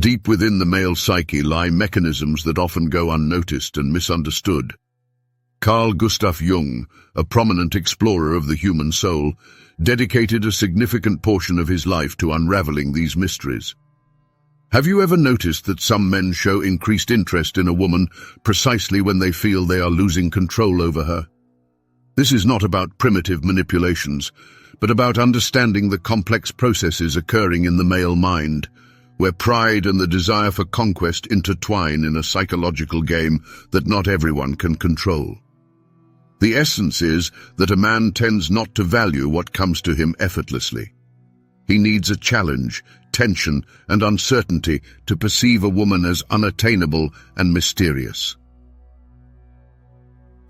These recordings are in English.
Deep within the male psyche lie mechanisms that often go unnoticed and misunderstood. Carl Gustav Jung, a prominent explorer of the human soul, dedicated a significant portion of his life to unraveling these mysteries. Have you ever noticed that some men show increased interest in a woman precisely when they feel they are losing control over her? This is not about primitive manipulations, but about understanding the complex processes occurring in the male mind, where pride and the desire for conquest intertwine in a psychological game that not everyone can control. The essence is that a man tends not to value what comes to him effortlessly. He needs a challenge, tension, and uncertainty to perceive a woman as unattainable and mysterious.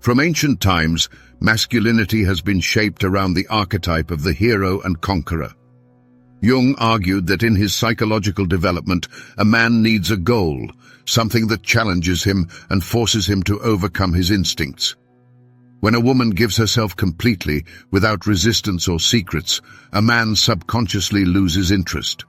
From ancient times, masculinity has been shaped around the archetype of the hero and conqueror. Jung argued that in his psychological development, a man needs a goal, something that challenges him and forces him to overcome his instincts. When a woman gives herself completely, without resistance or secrets, a man subconsciously loses interest.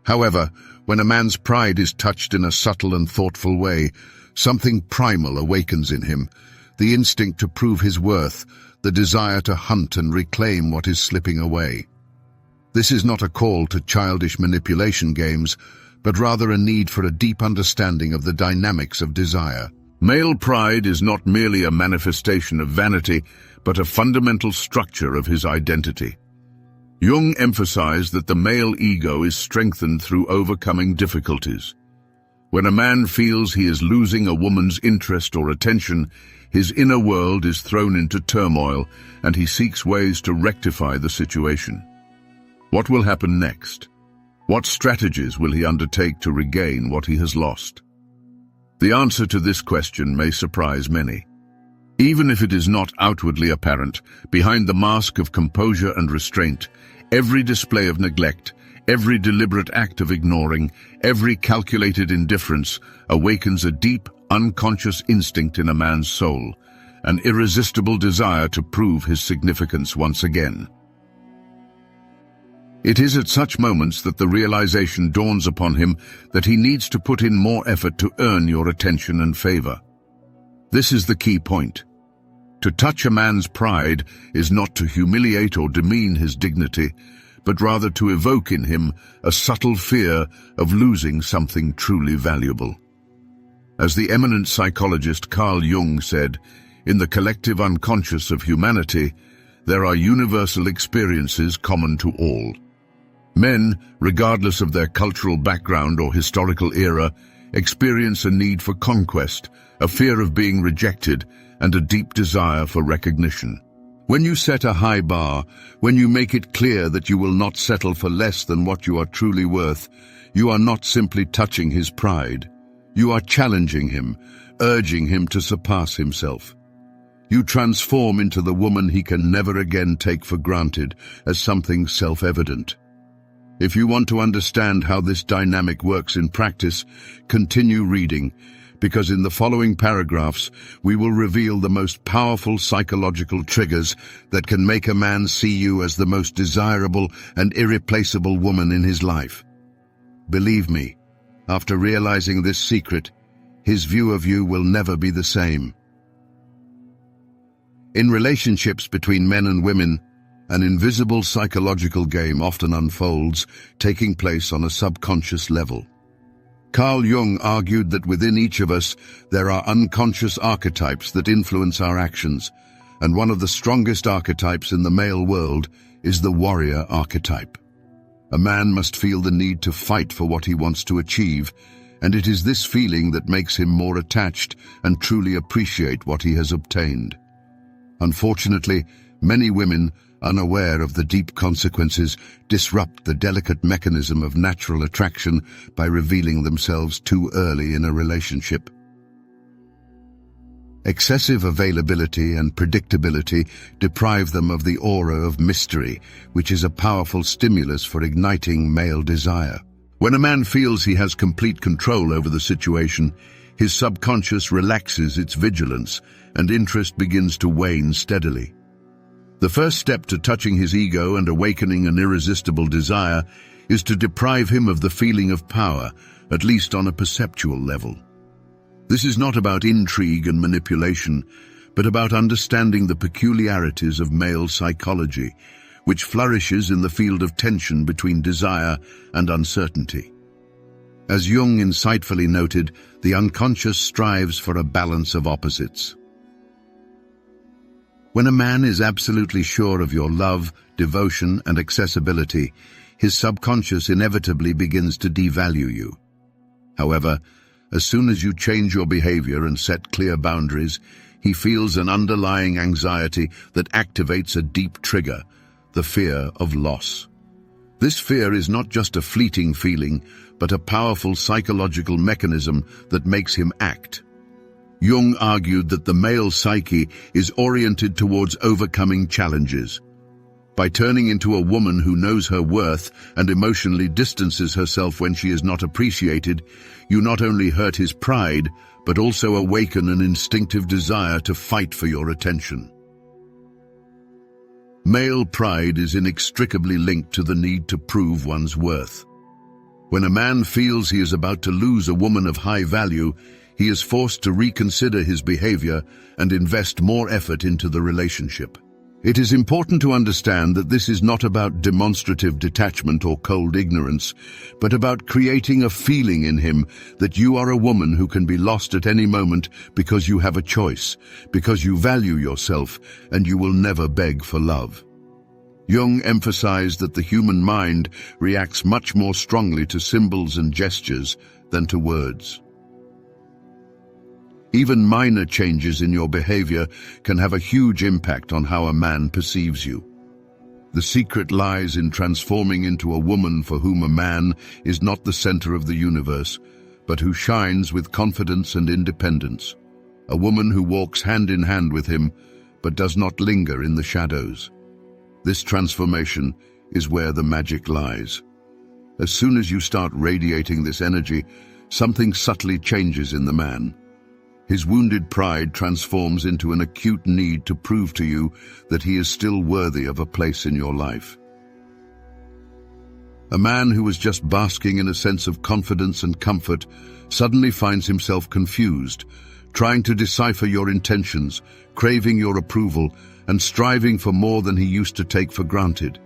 However, when a man's pride is touched in a subtle and thoughtful way, something primal awakens in him, the instinct to prove his worth, the desire to hunt and reclaim what is slipping away. This is not a call to childish manipulation games, but rather a need for a deep understanding of the dynamics of desire. Male pride is not merely a manifestation of vanity, but a fundamental structure of his identity. Jung emphasized that the male ego is strengthened through overcoming difficulties. When a man feels he is losing a woman's interest or attention, his inner world is thrown into turmoil, and he seeks ways to rectify the situation. What will happen next? What strategies will he undertake to regain what he has lost? The answer to this question may surprise many. Even if it is not outwardly apparent, behind the mask of composure and restraint, every display of neglect, every deliberate act of ignoring, every calculated indifference awakens a deep, unconscious instinct in a man's soul, an irresistible desire to prove his significance once again. It is at such moments that the realization dawns upon him that he needs to put in more effort to earn your attention and favor. This is the key point. To touch a man's pride is not to humiliate or demean his dignity, but rather to evoke in him a subtle fear of losing something truly valuable. As the eminent psychologist Carl Jung said, in the collective unconscious of humanity, there are universal experiences common to all. Men, regardless of their cultural background or historical era, experience a need for conquest, a fear of being rejected, and a deep desire for recognition. When you set a high bar, when you make it clear that you will not settle for less than what you are truly worth, you are not simply touching his pride. You are challenging him, urging him to surpass himself. You transform into the woman he can never again take for granted as something self-evident. If you want to understand how this dynamic works in practice, continue reading, because in the following paragraphs we will reveal the most powerful psychological triggers that can make a man see you as the most desirable and irreplaceable woman in his life. Believe me, after realizing this secret, his view of you will never be the same. In relationships between men and women, an invisible psychological game often unfolds, taking place on a subconscious level. Carl Jung argued that within each of us there are unconscious archetypes that influence our actions, and one of the strongest archetypes in the male world is the warrior archetype. A man must feel the need to fight for what he wants to achieve, and it is this feeling that makes him more attached and truly appreciate what he has obtained. Unfortunately, many women, unaware of the deep consequences, disrupt the delicate mechanism of natural attraction by revealing themselves too early in a relationship. Excessive availability and predictability deprive them of the aura of mystery, which is a powerful stimulus for igniting male desire. When a man feels he has complete control over the situation, his subconscious relaxes its vigilance and interest begins to wane steadily. The first step to touching his ego and awakening an irresistible desire is to deprive him of the feeling of power, at least on a perceptual level. This is not about intrigue and manipulation, but about understanding the peculiarities of male psychology, which flourishes in the field of tension between desire and uncertainty. As Jung insightfully noted, the unconscious strives for a balance of opposites. When a man is absolutely sure of your love, devotion, and accessibility, his subconscious inevitably begins to devalue you. However, as soon as you change your behavior and set clear boundaries, he feels an underlying anxiety that activates a deep trigger, the fear of loss. This fear is not just a fleeting feeling, but a powerful psychological mechanism that makes him act. Jung argued that the male psyche is oriented towards overcoming challenges. By turning into a woman who knows her worth and emotionally distances herself when she is not appreciated, you not only hurt his pride, but also awaken an instinctive desire to fight for your attention. Male pride is inextricably linked to the need to prove one's worth. When a man feels he is about to lose a woman of high value, he is forced to reconsider his behavior and invest more effort into the relationship. It is important to understand that this is not about demonstrative detachment or cold ignorance, but about creating a feeling in him that you are a woman who can be lost at any moment because you have a choice, because you value yourself, and you will never beg for love. Jung emphasized that the human mind reacts much more strongly to symbols and gestures than to words. Even minor changes in your behavior can have a huge impact on how a man perceives you. The secret lies in transforming into a woman for whom a man is not the center of the universe, but who shines with confidence and independence. A woman who walks hand in hand with him, but does not linger in the shadows. This transformation is where the magic lies. As soon as you start radiating this energy, something subtly changes in the man. His wounded pride transforms into an acute need to prove to you that he is still worthy of a place in your life. A man who was just basking in a sense of confidence and comfort suddenly finds himself confused, trying to decipher your intentions, craving your approval, and striving for more than he used to take for granted.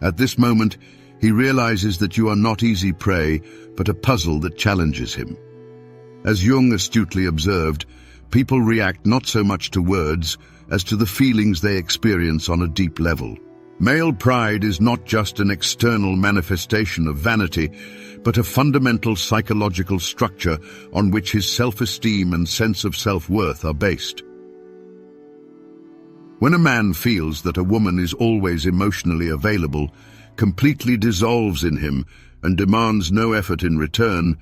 At this moment, he realizes that you are not easy prey, but a puzzle that challenges him. As Jung astutely observed, people react not so much to words as to the feelings they experience on a deep level. Male pride is not just an external manifestation of vanity, but a fundamental psychological structure on which his self-esteem and sense of self-worth are based. When a man feels that a woman is always emotionally available, completely dissolves in him, and demands no effort in return,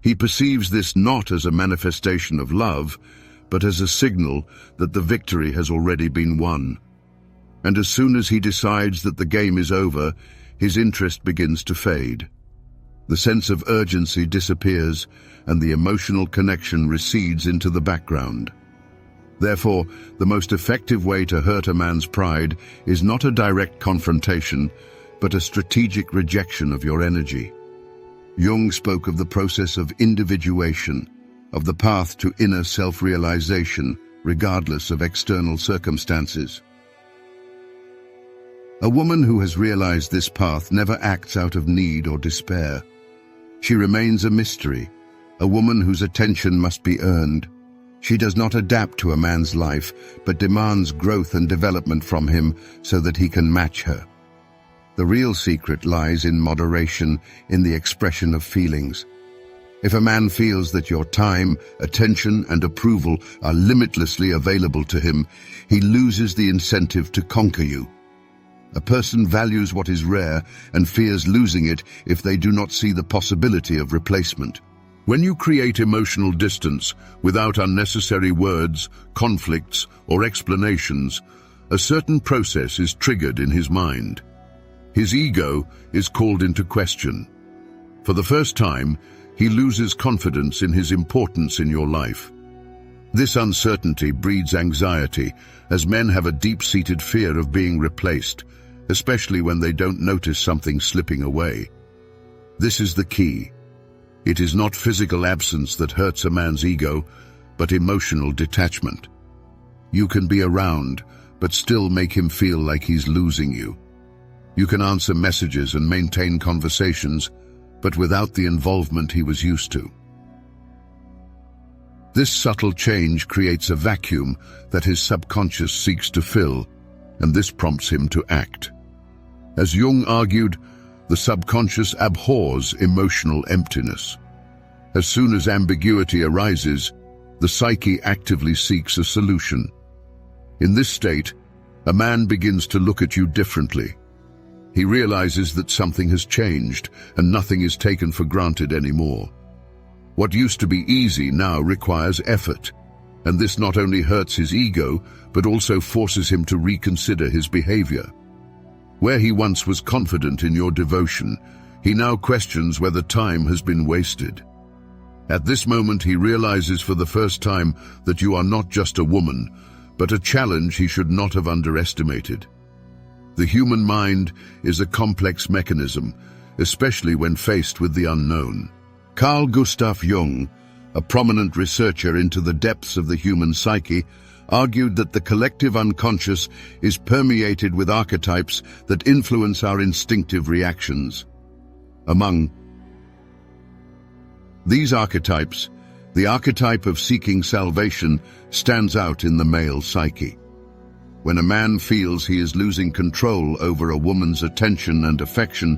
he perceives this not as a manifestation of love, but as a signal that the victory has already been won. And as soon as he decides that the game is over, his interest begins to fade. The sense of urgency disappears, and the emotional connection recedes into the background. Therefore, the most effective way to hurt a man's pride is not a direct confrontation, but a strategic rejection of your energy. Jung spoke of the process of individuation, of the path to inner self-realization, regardless of external circumstances. A woman who has realized this path never acts out of need or despair. She remains a mystery, a woman whose attention must be earned. She does not adapt to a man's life, but demands growth and development from him so that he can match her. The real secret lies in moderation, in the expression of feelings. If a man feels that your time, attention, and approval are limitlessly available to him, he loses the incentive to conquer you. A person values what is rare and fears losing it if they do not see the possibility of replacement. When you create emotional distance without unnecessary words, conflicts, or explanations, a certain process is triggered in his mind. His ego is called into question. For the first time, he loses confidence in his importance in your life. This uncertainty breeds anxiety, as men have a deep-seated fear of being replaced, especially when they don't notice something slipping away. This is the key. It is not physical absence that hurts a man's ego, but emotional detachment. You can be around, but still make him feel like he's losing you. You can answer messages and maintain conversations, but without the involvement he was used to. This subtle change creates a vacuum that his subconscious seeks to fill, and this prompts him to act. As Jung argued, the subconscious abhors emotional emptiness. As soon as ambiguity arises, the psyche actively seeks a solution. In this state, a man begins to look at you differently. He realizes that something has changed and nothing is taken for granted anymore. What used to be easy now requires effort, and this not only hurts his ego, but also forces him to reconsider his behavior. Where he once was confident in your devotion, he now questions whether time has been wasted. At this moment, he realizes for the first time that you are not just a woman, but a challenge he should not have underestimated. The human mind is a complex mechanism, especially when faced with the unknown. Carl Gustav Jung, a prominent researcher into the depths of the human psyche, argued that the collective unconscious is permeated with archetypes that influence our instinctive reactions. Among these archetypes, the archetype of seeking salvation stands out in the male psyche. When a man feels he is losing control over a woman's attention and affection,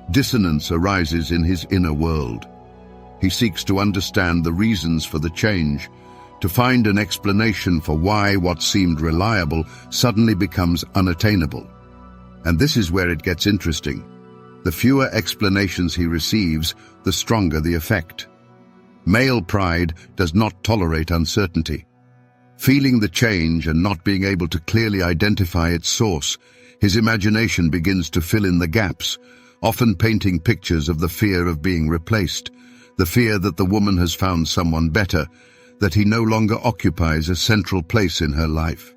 dissonance arises in his inner world. He seeks to understand the reasons for the change, to find an explanation for why what seemed reliable suddenly becomes unattainable. And this is where it gets interesting. The fewer explanations he receives, the stronger the effect. Male pride does not tolerate uncertainty. Feeling the change and not being able to clearly identify its source, his imagination begins to fill in the gaps, often painting pictures of the fear of being replaced, the fear that the woman has found someone better, that he no longer occupies a central place in her life.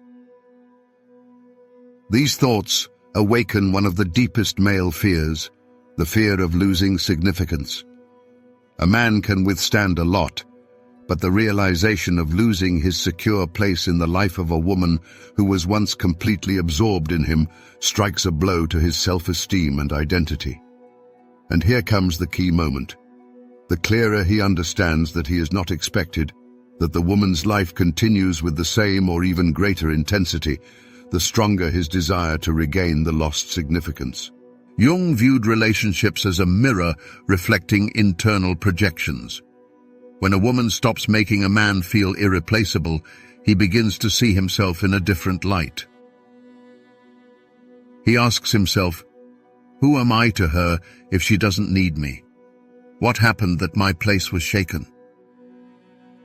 These thoughts awaken one of the deepest male fears, the fear of losing significance. A man can withstand a lot, but the realization of losing his secure place in the life of a woman who was once completely absorbed in him strikes a blow to his self-esteem and identity. And here comes the key moment. The clearer he understands that he is not expected, that the woman's life continues with the same or even greater intensity, the stronger his desire to regain the lost significance. Jung viewed relationships as a mirror reflecting internal projections. When a woman stops making a man feel irreplaceable, he begins to see himself in a different light. He asks himself, "Who am I to her if she doesn't need me? What happened that my place was shaken?"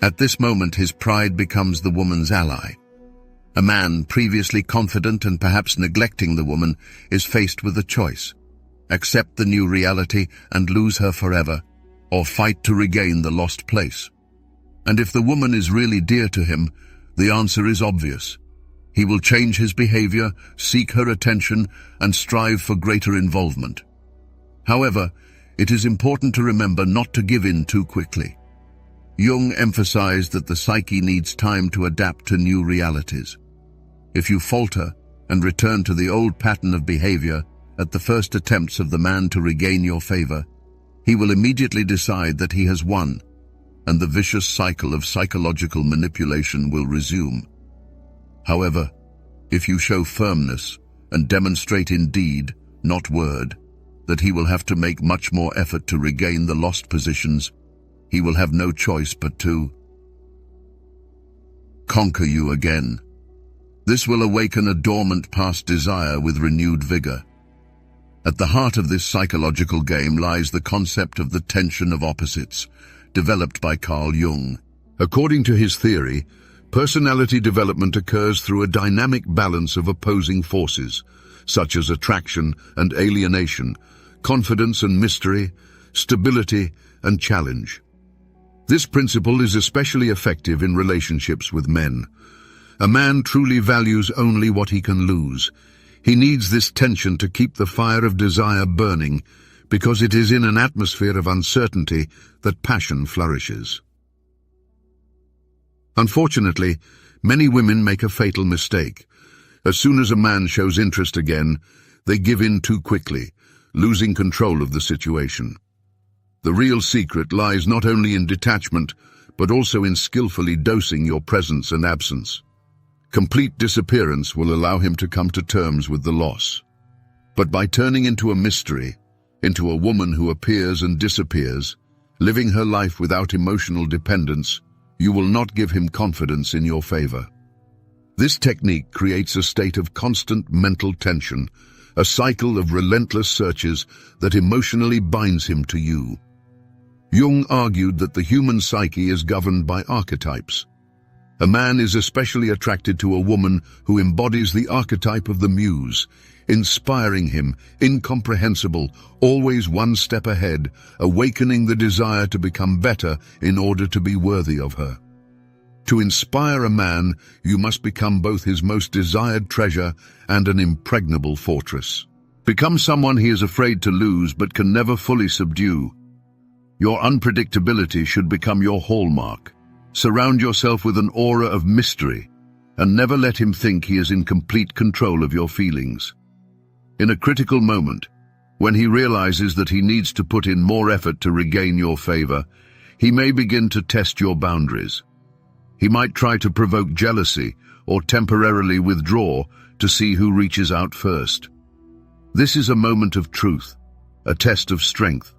At this moment, his pride becomes the woman's ally. A man, previously confident and perhaps neglecting the woman, is faced with a choice: accept the new reality and lose her forever, or fight to regain the lost place. And if the woman is really dear to him, the answer is obvious. He will change his behavior, seek her attention, and strive for greater involvement. However, it is important to remember not to give in too quickly. Jung emphasized that the psyche needs time to adapt to new realities. If you falter and return to the old pattern of behavior at the first attempts of the man to regain your favor, he will immediately decide that he has won, and the vicious cycle of psychological manipulation will resume. However, if you show firmness and demonstrate in deed, not word, that he will have to make much more effort to regain the lost positions, he will have no choice but to conquer you again. This will awaken a dormant past desire with renewed vigor. At the heart of this psychological game lies the concept of the tension of opposites, developed by Carl Jung. According to his theory, personality development occurs through a dynamic balance of opposing forces, such as attraction and alienation, confidence and mystery, stability and challenge. This principle is especially effective in relationships with men. A man truly values only what he can lose. He needs this tension to keep the fire of desire burning, because it is in an atmosphere of uncertainty that passion flourishes. Unfortunately, many women make a fatal mistake. As soon as a man shows interest again, they give in too quickly, losing control of the situation. The real secret lies not only in detachment, but also in skillfully dosing your presence and absence. Complete disappearance will allow him to come to terms with the loss. But by turning into a mystery, into a woman who appears and disappears, living her life without emotional dependence, you will not give him confidence in your favor. This technique creates a state of constant mental tension, a cycle of relentless searches that emotionally binds him to you. Jung argued that the human psyche is governed by archetypes. A man is especially attracted to a woman who embodies the archetype of the muse, inspiring him, incomprehensible, always one step ahead, awakening the desire to become better in order to be worthy of her. To inspire a man, you must become both his most desired treasure and an impregnable fortress. Become someone he is afraid to lose but can never fully subdue. Your unpredictability should become your hallmark. Surround yourself with an aura of mystery, and never let him think he is in complete control of your feelings. In a critical moment, when he realizes that he needs to put in more effort to regain your favor, he may begin to test your boundaries. He might try to provoke jealousy or temporarily withdraw to see who reaches out first. This is a moment of truth, a test of strength.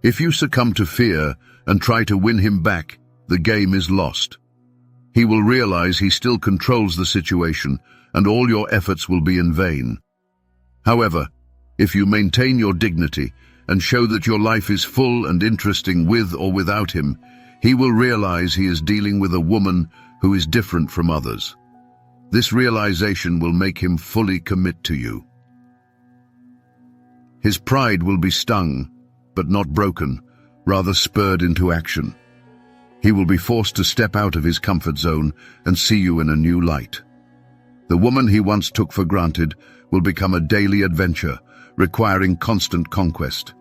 If you succumb to fear and try to win him back, the game is lost. He will realize he still controls the situation, and all your efforts will be in vain. However, if you maintain your dignity and show that your life is full and interesting with or without him, he will realize he is dealing with a woman who is different from others. This realization will make him fully commit to you. His pride will be stung, but not broken, rather spurred into action. He will be forced to step out of his comfort zone and see you in a new light. The woman he once took for granted will become a daily adventure, requiring constant conquest.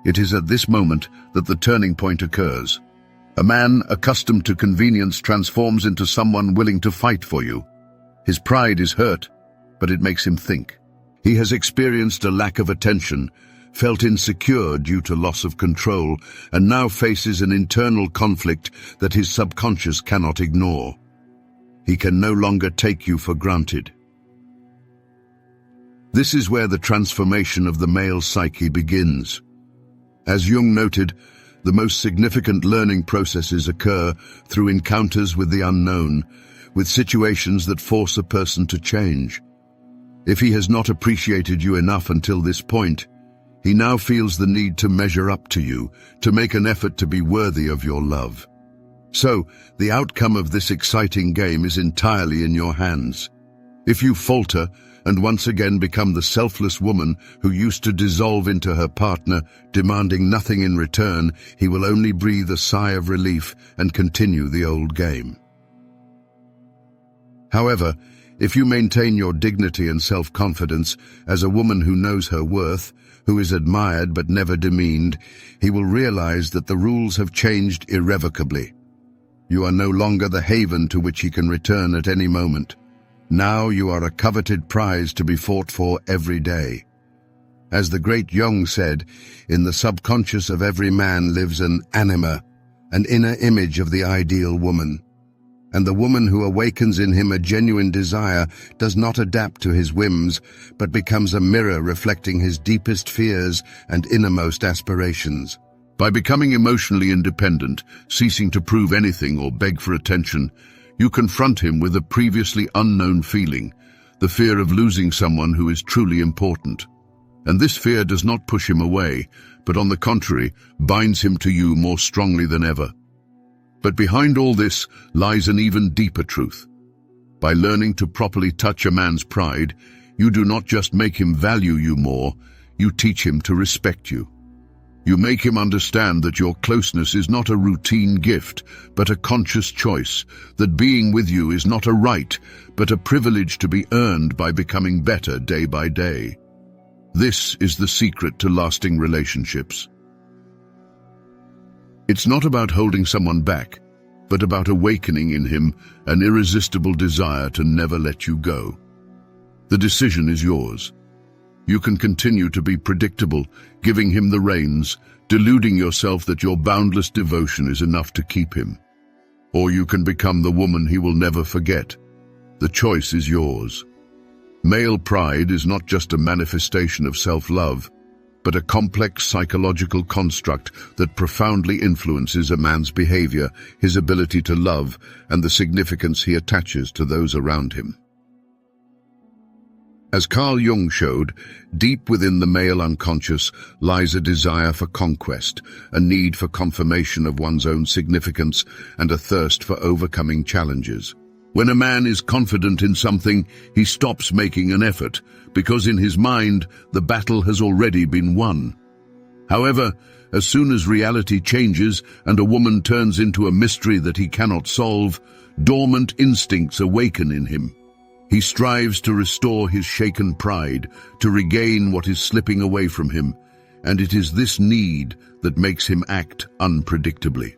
It is at this moment that the turning point occurs. A man accustomed to convenience transforms into someone willing to fight for you. His pride is hurt, but it makes him think. He has experienced a lack of attention, felt insecure due to loss of control, and now faces an internal conflict that his subconscious cannot ignore. He can no longer take you for granted. This is where the transformation of the male psyche begins. As Jung noted, the most significant learning processes occur through encounters with the unknown, with situations that force a person to change. If he has not appreciated you enough until this point, he now feels the need to measure up to you, to make an effort to be worthy of your love. So, the outcome of this exciting game is entirely in your hands. If you falter and once again become the selfless woman who used to dissolve into her partner, demanding nothing in return, he will only breathe a sigh of relief and continue the old game. However, if you maintain your dignity and self-confidence as a woman who knows her worth, who is admired but never demeaned, he will realize that the rules have changed irrevocably. You are no longer the haven to which he can return at any moment. Now you are a coveted prize to be fought for every day. As the great Jung said, in the subconscious of every man lives an anima, an inner image of the ideal woman. And the woman who awakens in him a genuine desire does not adapt to his whims, but becomes a mirror reflecting his deepest fears and innermost aspirations. By becoming emotionally independent, ceasing to prove anything or beg for attention, you confront him with a previously unknown feeling, the fear of losing someone who is truly important. And this fear does not push him away, but on the contrary, binds him to you more strongly than ever. But behind all this lies an even deeper truth. By learning to properly touch a man's pride, you do not just make him value you more, you teach him to respect you. You make him understand that your closeness is not a routine gift, but a conscious choice, that being with you is not a right, but a privilege to be earned by becoming better day by day. This is the secret to lasting relationships. It's not about holding someone back, but about awakening in him an irresistible desire to never let you go. The decision is yours. You can continue to be predictable, giving him the reins, deluding yourself that your boundless devotion is enough to keep him. Or you can become the woman he will never forget. The choice is yours. Male pride is not just a manifestation of self-love, but a complex psychological construct that profoundly influences a man's behavior, his ability to love, and the significance he attaches to those around him. As Carl Jung showed, deep within the male unconscious lies a desire for conquest, a need for confirmation of one's own significance, and a thirst for overcoming challenges. When a man is confident in something, he stops making an effort, because in his mind, the battle has already been won. However, as soon as reality changes and a woman turns into a mystery that he cannot solve, dormant instincts awaken in him. He strives to restore his shaken pride, to regain what is slipping away from him, and it is this need that makes him act unpredictably.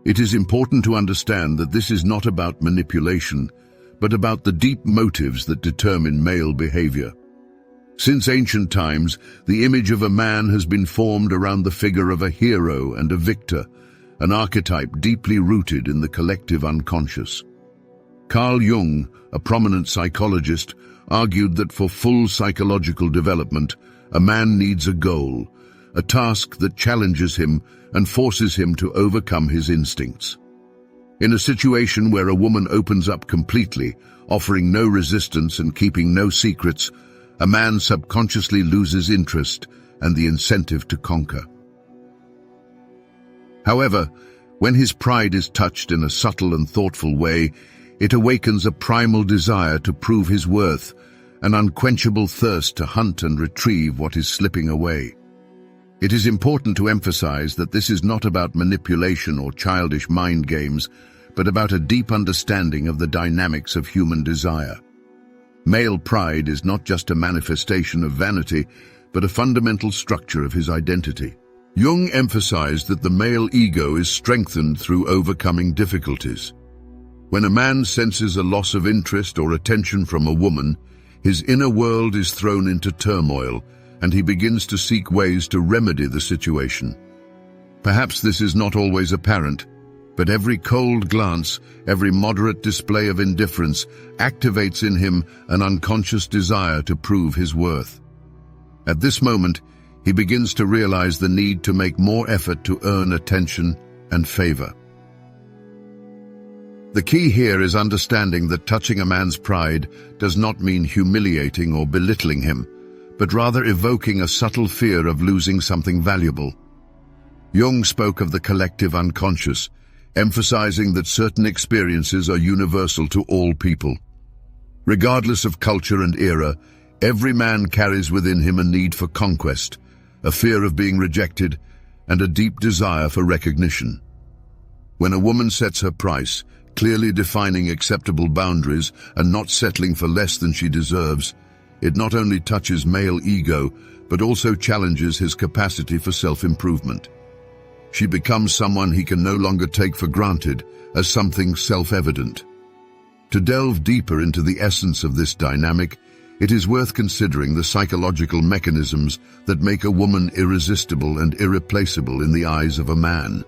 It is important to understand that this is not about manipulation, but about the deep motives that determine male behavior. Since ancient times, the image of a man has been formed around the figure of a hero and a victor, an archetype deeply rooted in the collective unconscious. Carl Jung, a prominent psychologist, argued that for full psychological development, a man needs a goal, a task that challenges him and forces him to overcome his instincts. In a situation where a woman opens up completely, offering no resistance and keeping no secrets, a man subconsciously loses interest and the incentive to conquer. However, when his pride is touched in a subtle and thoughtful way, it awakens a primal desire to prove his worth, an unquenchable thirst to hunt and retrieve what is slipping away. It is important to emphasize that this is not about manipulation or childish mind games, but about a deep understanding of the dynamics of human desire. Male pride is not just a manifestation of vanity, but a fundamental structure of his identity. Jung emphasized that the male ego is strengthened through overcoming difficulties. When a man senses a loss of interest or attention from a woman, his inner world is thrown into turmoil, and he begins to seek ways to remedy the situation. Perhaps this is not always apparent, but every cold glance, every moderate display of indifference activates in him an unconscious desire to prove his worth. At this moment, he begins to realize the need to make more effort to earn attention and favor. The key here is understanding that touching a man's pride does not mean humiliating or belittling him, but rather evoking a subtle fear of losing something valuable. Jung spoke of the collective unconscious, emphasizing that certain experiences are universal to all people. Regardless of culture and era, every man carries within him a need for conquest, a fear of being rejected, and a deep desire for recognition. When a woman sets her price, clearly defining acceptable boundaries and not settling for less than she deserves, it not only touches male ego, but also challenges his capacity for self-improvement. She becomes someone he can no longer take for granted as something self-evident. To delve deeper into the essence of this dynamic, it is worth considering the psychological mechanisms that make a woman irresistible and irreplaceable in the eyes of a man.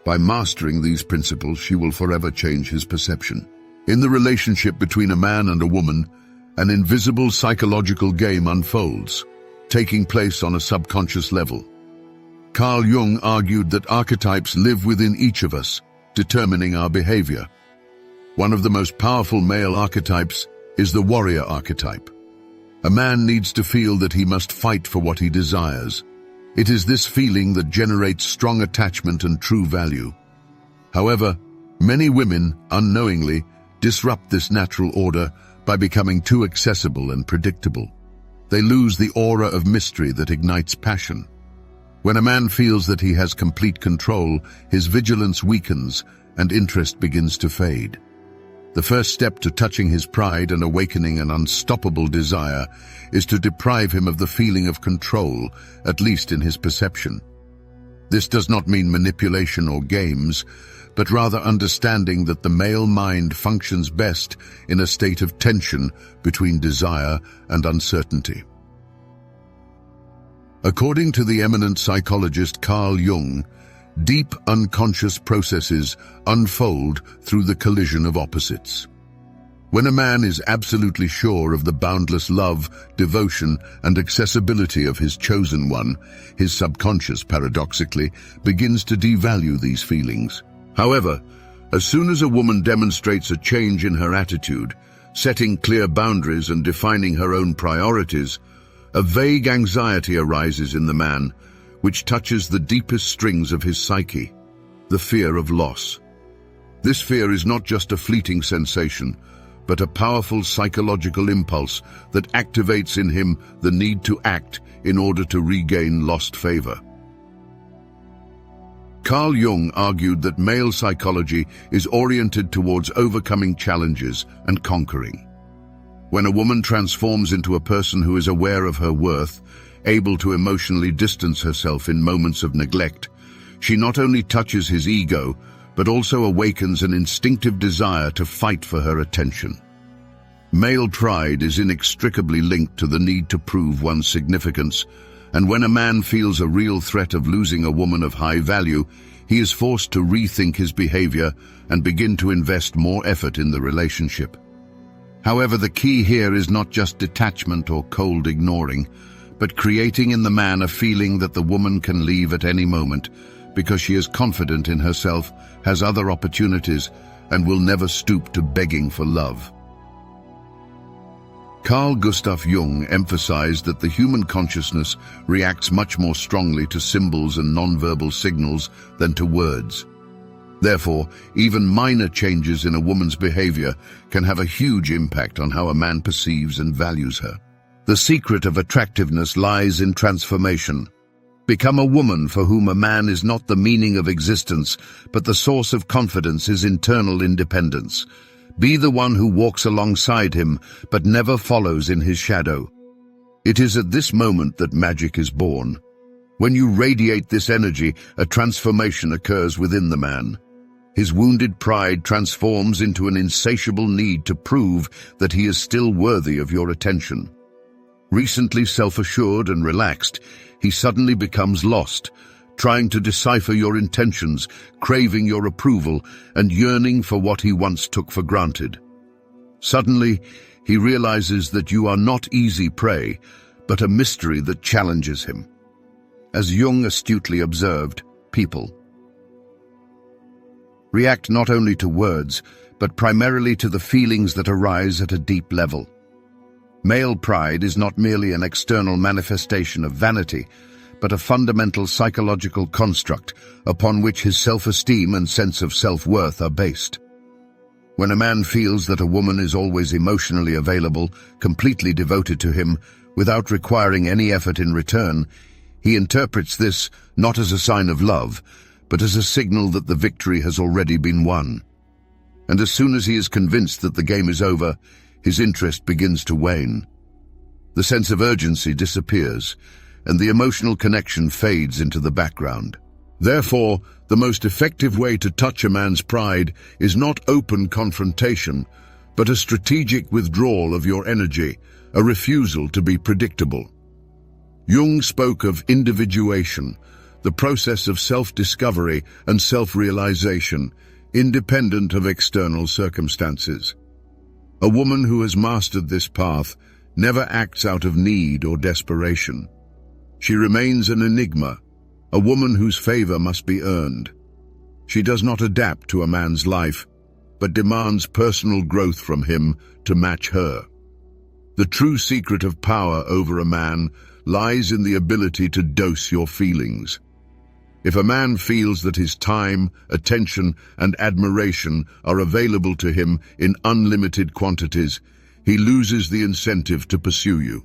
By mastering these principles, she will forever change his perception. In the relationship between a man and a woman, an invisible psychological game unfolds, taking place on a subconscious level. Carl Jung argued that archetypes live within each of us, determining our behavior. One of the most powerful male archetypes is the warrior archetype. A man needs to feel that he must fight for what he desires. It is this feeling that generates strong attachment and true value. However, many women, unknowingly, disrupt this natural order by becoming too accessible and predictable. They lose the aura of mystery that ignites passion. When a man feels that he has complete control, his vigilance weakens and interest begins to fade. The first step to touching his pride and awakening an unstoppable desire is to deprive him of the feeling of control, at least in his perception. This does not mean manipulation or games, but rather understanding that the male mind functions best in a state of tension between desire and uncertainty. According to the eminent psychologist Carl Jung, deep unconscious processes unfold through the collision of opposites. When a man is absolutely sure of the boundless love, devotion, and accessibility of his chosen one, his subconscious, paradoxically, begins to devalue these feelings. However, as soon as a woman demonstrates a change in her attitude, setting clear boundaries and defining her own priorities, a vague anxiety arises in the man, which touches the deepest strings of his psyche, the fear of loss. This fear is not just a fleeting sensation, but a powerful psychological impulse that activates in him the need to act in order to regain lost favor. Carl Jung argued that male psychology is oriented towards overcoming challenges and conquering. When a woman transforms into a person who is aware of her worth, able to emotionally distance herself in moments of neglect, she not only touches his ego, but also awakens an instinctive desire to fight for her attention. Male pride is inextricably linked to the need to prove one's significance, and when a man feels a real threat of losing a woman of high value, he is forced to rethink his behavior and begin to invest more effort in the relationship. However, the key here is not just detachment or cold ignoring, but creating in the man a feeling that the woman can leave at any moment because she is confident in herself, has other opportunities, and will never stoop to begging for love. Carl Gustav Jung emphasized that the human consciousness reacts much more strongly to symbols and nonverbal signals than to words. Therefore, even minor changes in a woman's behavior can have a huge impact on how a man perceives and values her. The secret of attractiveness lies in transformation. Become a woman for whom a man is not the meaning of existence, but the source of confidence, his internal independence. Be the one who walks alongside him, but never follows in his shadow. It is at this moment that magic is born. When you radiate this energy, a transformation occurs within the man. His wounded pride transforms into an insatiable need to prove that he is still worthy of your attention. Recently self-assured and relaxed, he suddenly becomes lost, trying to decipher your intentions, craving your approval, and yearning for what he once took for granted. Suddenly, he realizes that you are not easy prey, but a mystery that challenges him. As Jung astutely observed, people react not only to words, but primarily to the feelings that arise at a deep level. Male pride is not merely an external manifestation of vanity, but a fundamental psychological construct upon which his self-esteem and sense of self-worth are based. When a man feels that a woman is always emotionally available, completely devoted to him, without requiring any effort in return, he interprets this not as a sign of love, but as a signal that the victory has already been won. And as soon as he is convinced that the game is over, his interest begins to wane. The sense of urgency disappears, and the emotional connection fades into the background. Therefore, the most effective way to touch a man's pride is not open confrontation, but a strategic withdrawal of your energy, a refusal to be predictable. Jung spoke of individuation, the process of self-discovery and self-realization, independent of external circumstances. A woman who has mastered this path never acts out of need or desperation. She remains an enigma, a woman whose favor must be earned. She does not adapt to a man's life, but demands personal growth from him to match her. The true secret of power over a man lies in the ability to dose your feelings. If a man feels that his time, attention, and admiration are available to him in unlimited quantities, he loses the incentive to pursue you.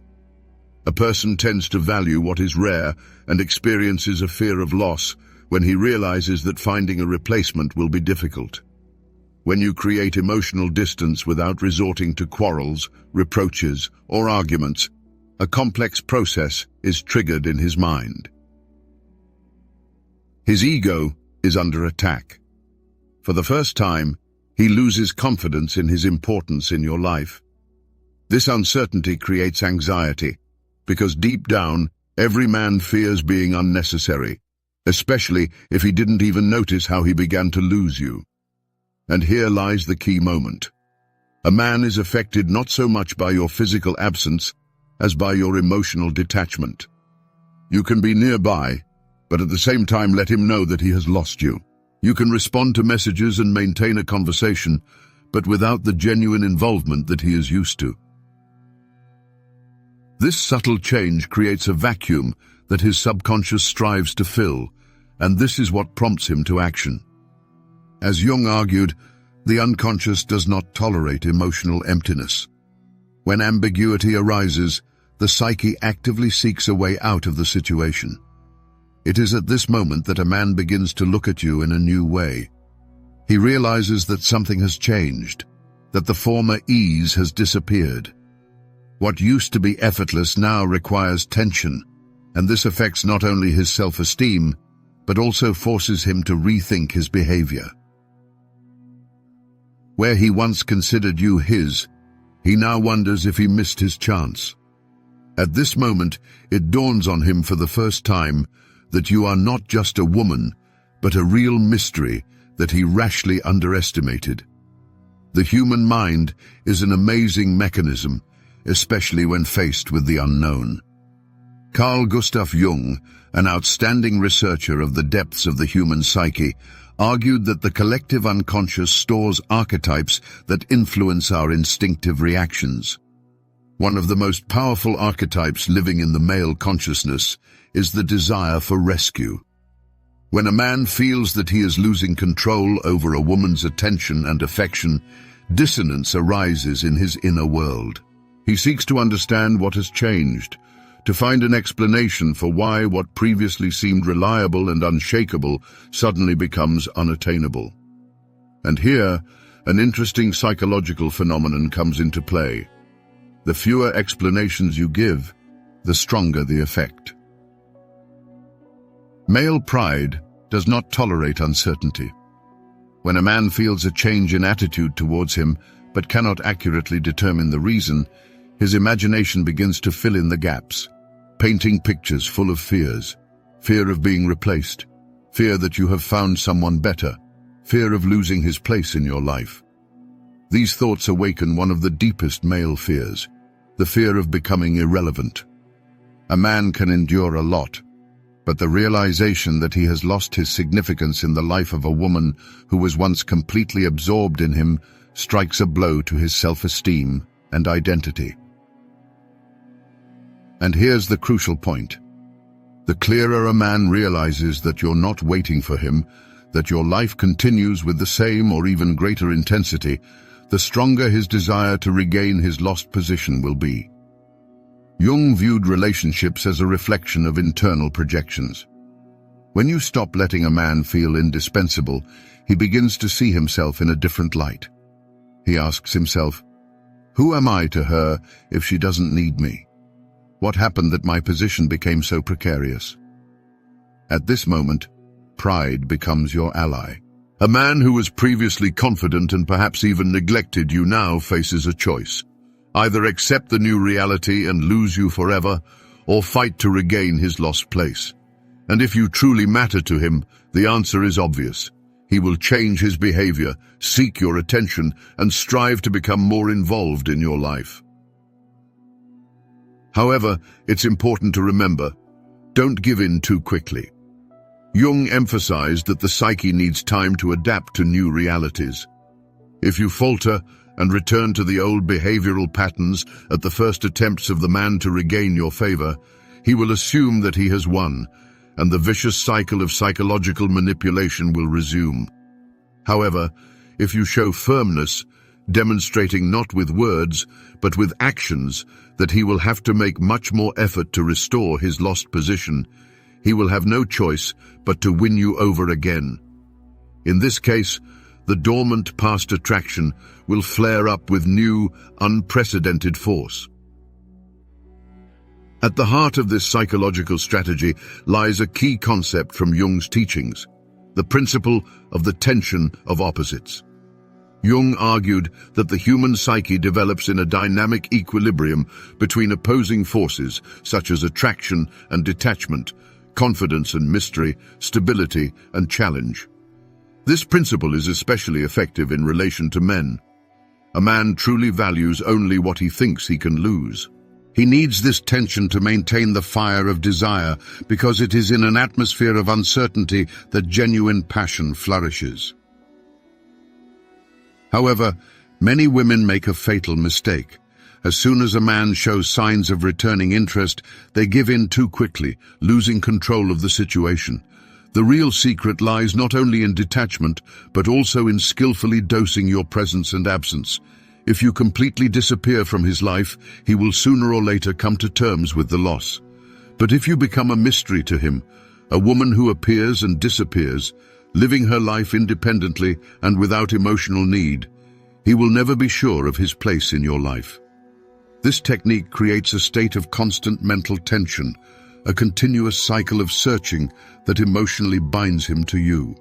A person tends to value what is rare and experiences a fear of loss when he realizes that finding a replacement will be difficult. When you create emotional distance without resorting to quarrels, reproaches, or arguments, a complex process is triggered in his mind. His ego is under attack. For the first time, he loses confidence in his importance in your life. This uncertainty creates anxiety, because deep down, every man fears being unnecessary, especially if he didn't even notice how he began to lose you. And here lies the key moment. A man is affected not so much by your physical absence as by your emotional detachment. You can be nearby, but at the same time let him know that he has lost you. You can respond to messages and maintain a conversation, but without the genuine involvement that he is used to. This subtle change creates a vacuum that his subconscious strives to fill, and this is what prompts him to action. As Jung argued, the unconscious does not tolerate emotional emptiness. When ambiguity arises, the psyche actively seeks a way out of the situation. It is at this moment that a man begins to look at you in a new way. He realizes that something has changed, that the former ease has disappeared. What used to be effortless now requires tension, and this affects not only his self-esteem, but also forces him to rethink his behavior. Where he once considered you his, he now wonders if he missed his chance. At this moment, it dawns on him for the first time that you are not just a woman, but a real mystery that he rashly underestimated. The human mind is an amazing mechanism, especially when faced with the unknown. Carl Gustav Jung, an outstanding researcher of the depths of the human psyche, argued that the collective unconscious stores archetypes that influence our instinctive reactions. One of the most powerful archetypes living in the male consciousness is the desire for rescue. When a man feels that he is losing control over a woman's attention and affection, dissonance arises in his inner world. He seeks to understand what has changed, to find an explanation for why what previously seemed reliable and unshakable suddenly becomes unattainable. And here, an interesting psychological phenomenon comes into play. The fewer explanations you give, the stronger the effect. Male pride does not tolerate uncertainty. When a man feels a change in attitude towards him but cannot accurately determine the reason, his imagination begins to fill in the gaps, painting pictures full of fears. Fear of being replaced, fear that you have found someone better, fear of losing his place in your life. These thoughts awaken one of the deepest male fears, the fear of becoming irrelevant. A man can endure a lot, but the realization that he has lost his significance in the life of a woman who was once completely absorbed in him strikes a blow to his self-esteem and identity. And here's the crucial point. The clearer a man realizes that you're not waiting for him, that your life continues with the same or even greater intensity, the stronger his desire to regain his lost position will be. Jung viewed relationships as a reflection of internal projections. When you stop letting a man feel indispensable, he begins to see himself in a different light. He asks himself, who am I to her if she doesn't need me? What happened that my position became so precarious? At this moment, pride becomes your ally. A man who was previously confident and perhaps even neglected you now faces a choice. Either accept the new reality and lose you forever, or fight to regain his lost place. And if you truly matter to him, the answer is obvious. He will change his behavior, seek your attention, and strive to become more involved in your life. However, it's important to remember, don't give in too quickly. Jung emphasized that the psyche needs time to adapt to new realities. If you falter and return to the old behavioral patterns at the first attempts of the man to regain your favor, he will assume that he has won, and the vicious cycle of psychological manipulation will resume. However, if you show firmness, demonstrating not with words, but with actions, that he will have to make much more effort to restore his lost position, he will have no choice but to win you over again. In this case, the dormant past attraction will flare up with new, unprecedented force. At the heart of this psychological strategy lies a key concept from Jung's teachings, the principle of the tension of opposites. Jung argued that the human psyche develops in a dynamic equilibrium between opposing forces such as attraction and detachment, confidence and mystery, stability and challenge. This principle is especially effective in relation to men. A man truly values only what he thinks he can lose. He needs this tension to maintain the fire of desire, because it is in an atmosphere of uncertainty that genuine passion flourishes. However, many women make a fatal mistake. As soon as a man shows signs of returning interest, they give in too quickly, losing control of the situation. The real secret lies not only in detachment, but also in skillfully dosing your presence and absence. If you completely disappear from his life, he will sooner or later come to terms with the loss. But if you become a mystery to him, a woman who appears and disappears, living her life independently and without emotional need, he will never be sure of his place in your life. This technique creates a state of constant mental tension, a continuous cycle of searching that emotionally binds him to you.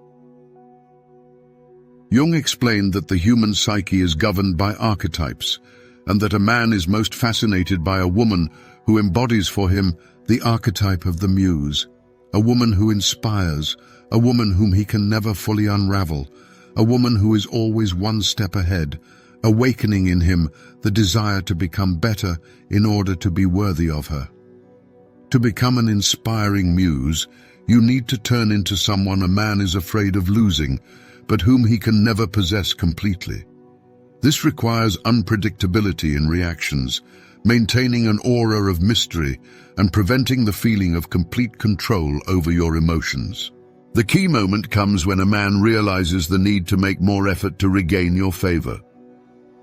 Jung explained that the human psyche is governed by archetypes, and that a man is most fascinated by a woman who embodies for him the archetype of the muse, a woman who inspires, a woman whom he can never fully unravel, a woman who is always one step ahead, awakening in him the desire to become better in order to be worthy of her. To become an inspiring muse, you need to turn into someone a man is afraid of losing, but whom he can never possess completely. This requires unpredictability in reactions, maintaining an aura of mystery, and preventing the feeling of complete control over your emotions. The key moment comes when a man realizes the need to make more effort to regain your favor.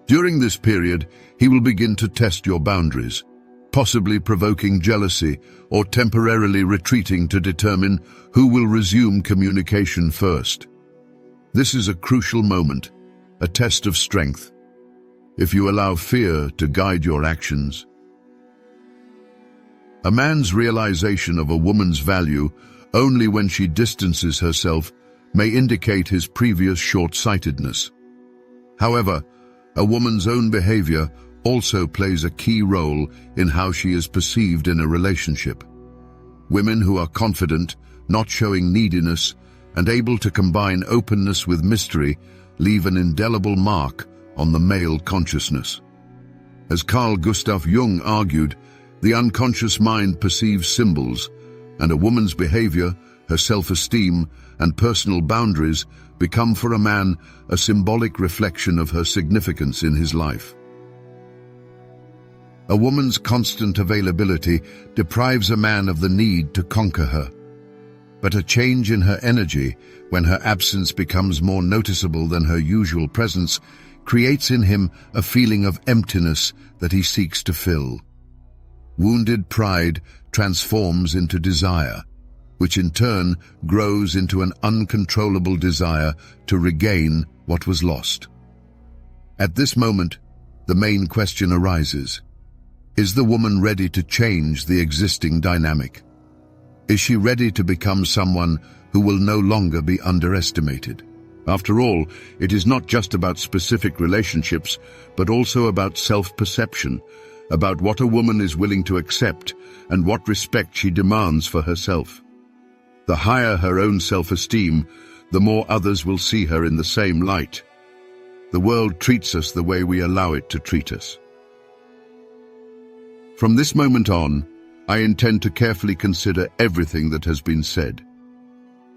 During this period, he will begin to test your boundaries, possibly provoking jealousy or temporarily retreating to determine who will resume communication first. This is a crucial moment, a test of strength. If you allow fear to guide your actions, a man's realization of a woman's value only when she distances herself may indicate his previous short-sightedness. However, a woman's own behavior also plays a key role in how she is perceived in a relationship. Women who are confident, not showing neediness, and able to combine openness with mystery leave an indelible mark on the male consciousness. As Carl Gustav Jung argued, the unconscious mind perceives symbols, and a woman's behavior, her self-esteem, and personal boundaries become for a man a symbolic reflection of her significance in his life. A woman's constant availability deprives a man of the need to conquer her. But a change in her energy, when her absence becomes more noticeable than her usual presence, creates in him a feeling of emptiness that he seeks to fill. Wounded pride transforms into desire, which in turn grows into an uncontrollable desire to regain what was lost. At this moment, the main question arises: is the woman ready to change the existing dynamic? Is she ready to become someone who will no longer be underestimated? After all, it is not just about specific relationships, but also about self-perception, about what a woman is willing to accept and what respect she demands for herself. The higher her own self-esteem, the more others will see her in the same light. The world treats us the way we allow it to treat us. From this moment on, I intend to carefully consider everything that has been said.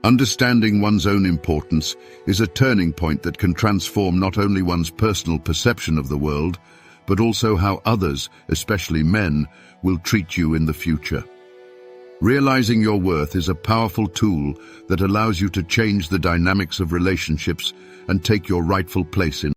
Understanding one's own importance is a turning point that can transform not only one's personal perception of the world, but also how others, especially men, will treat you in the future. Realizing your worth is a powerful tool that allows you to change the dynamics of relationships and take your rightful place in